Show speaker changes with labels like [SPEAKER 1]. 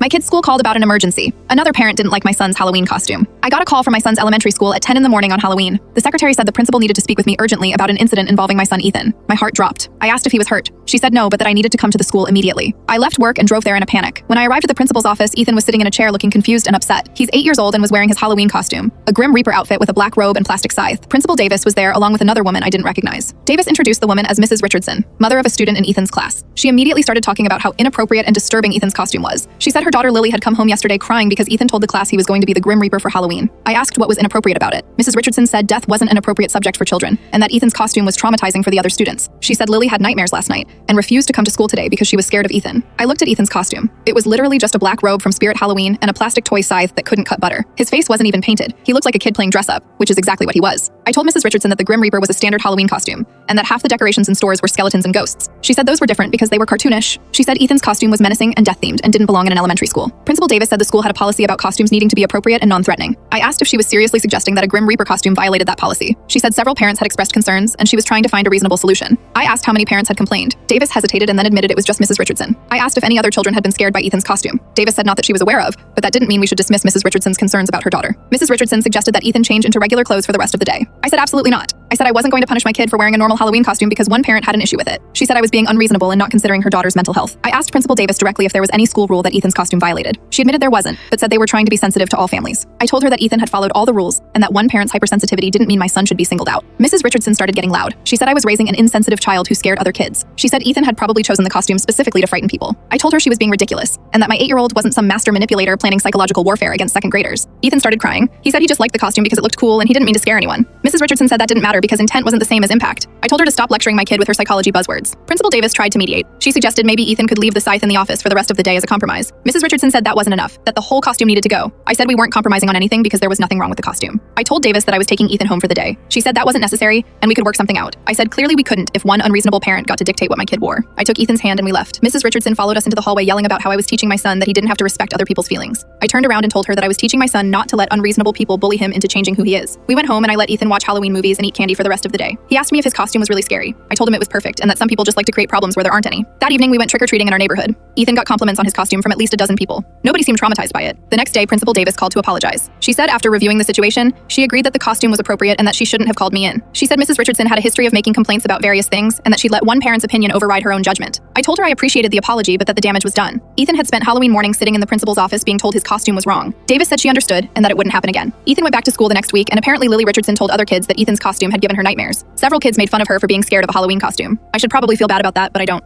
[SPEAKER 1] My kid's school called about an emergency. Another parent didn't like my son's Halloween costume. I got a call from my son's elementary school at 10 in the morning on Halloween. The secretary said the principal needed to speak with me urgently about an incident involving my son Ethan. My heart dropped. I asked if he was hurt. She said no, but that I needed to come to the school immediately. I left work and drove there in a panic. When I arrived at the principal's office, Ethan was sitting in a chair looking confused and upset. He's 8 years old and was wearing his Halloween costume, a Grim Reaper outfit with a black robe and plastic scythe. Principal Davis was there along with another woman I didn't recognize. Davis introduced the woman as Mrs. Richardson, mother of a student in Ethan's class. She immediately started talking about how inappropriate and disturbing Ethan's costume was. She said her daughter Lily had come home yesterday crying because Ethan told the class he was going to be the Grim Reaper for Halloween. I asked what was inappropriate about it. Mrs. Richardson said death wasn't an appropriate subject for children, and that Ethan's costume was traumatizing for the other students. She said Lily had nightmares last night and refused to come to school today because she was scared of Ethan. I looked at Ethan's costume. It was literally just a black robe from Spirit Halloween and a plastic toy scythe that couldn't cut butter. His face wasn't even painted. He looked like a kid playing dress up, which is exactly what he was. I told Mrs. Richardson that the Grim Reaper was a standard Halloween costume, and that half the decorations in stores were skeletons and ghosts. She said those were different because they were cartoonish. She said Ethan's costume was menacing and death-themed and didn't belong in an elementary school. Principal Davis said the school had a policy about costumes needing to be appropriate and non-threatening. I asked if she was seriously suggesting that a Grim Reaper costume violated that policy. She said several parents had expressed concerns, and she was trying to find a reasonable solution. I asked how many parents had complained. Davis hesitated and then admitted it was just Mrs. Richardson. I asked if any other children had been scared by Ethan's costume. Davis said not that she was aware of, but that didn't mean we should dismiss Mrs. Richardson's concerns about her daughter. Mrs. Richardson suggested that Ethan change into regular clothes for the rest of the day. I said absolutely not. I said I wasn't going to punish my kid for wearing a normal Halloween costume because one parent had an issue with it. She said I was being unreasonable and not considering her daughter's mental health. I asked Principal Davis directly if there was any school rule that Ethan's costume violated. She admitted there wasn't, but said they were trying to be sensitive to all families. I told her that Ethan had followed all the rules and that one parent's hypersensitivity didn't mean my son should be singled out. Mrs. Richardson started getting loud. She said I was raising an insensitive child who scared other kids. She said Ethan had probably chosen the costume specifically to frighten people. I told her she was being ridiculous and that my 8-year-old wasn't some master manipulator planning psychological warfare against second graders. Ethan started crying. He said he just liked the costume because it looked cool and he didn't mean to scare anyone. Mrs. Richardson said that didn't matter because intent wasn't the same as impact. I told her to stop lecturing my kid with her psychology buzzwords. Principal Davis tried to mediate. She suggested maybe Ethan could leave the scythe in the office for the rest of the day as a compromise. Mrs. Richardson said that wasn't enough, that the whole costume needed to go. I said we weren't compromising on anything because there was nothing wrong with the costume. I told Davis that I was taking Ethan home for the day. She said that wasn't necessary and we could work something out. I said clearly we couldn't if one unreasonable parent got to dictate what my kid wore. I took Ethan's hand and we left. Mrs. Richardson followed us into the hallway yelling about how I was teaching my son that he didn't have to respect other people's feelings. I turned around and told her that I was teaching my son not to let unreasonable people bully him into changing who he is. We went home and I let Ethan watch Halloween movies and eat candy for the rest of the day. He asked me if his costume was really scary. I told him it was perfect and that some people just like to create problems where there aren't any. That evening we went trick-or-treating in our neighborhood. Ethan got compliments on his costume from at least a dozen people. Nobody seemed traumatized by it. The next day, Principal Davis called to apologize. She said after reviewing the situation, she agreed that the costume was appropriate and that she shouldn't have called me in. She said Mrs. Richardson had a history of making complaints about various things and that she'd let one parent's opinion override her own judgment. I told her I appreciated the apology but that the damage was done. Ethan had spent Halloween morning sitting in the principal's office being told his costume was wrong. Davis said she understood and that it wouldn't happen again. Ethan went back to school the next week and apparently Lily Richardson told other kids that Ethan's costume had given her nightmares. Several kids made fun of her for being scared of a Halloween costume. I should probably feel bad about that, but I don't.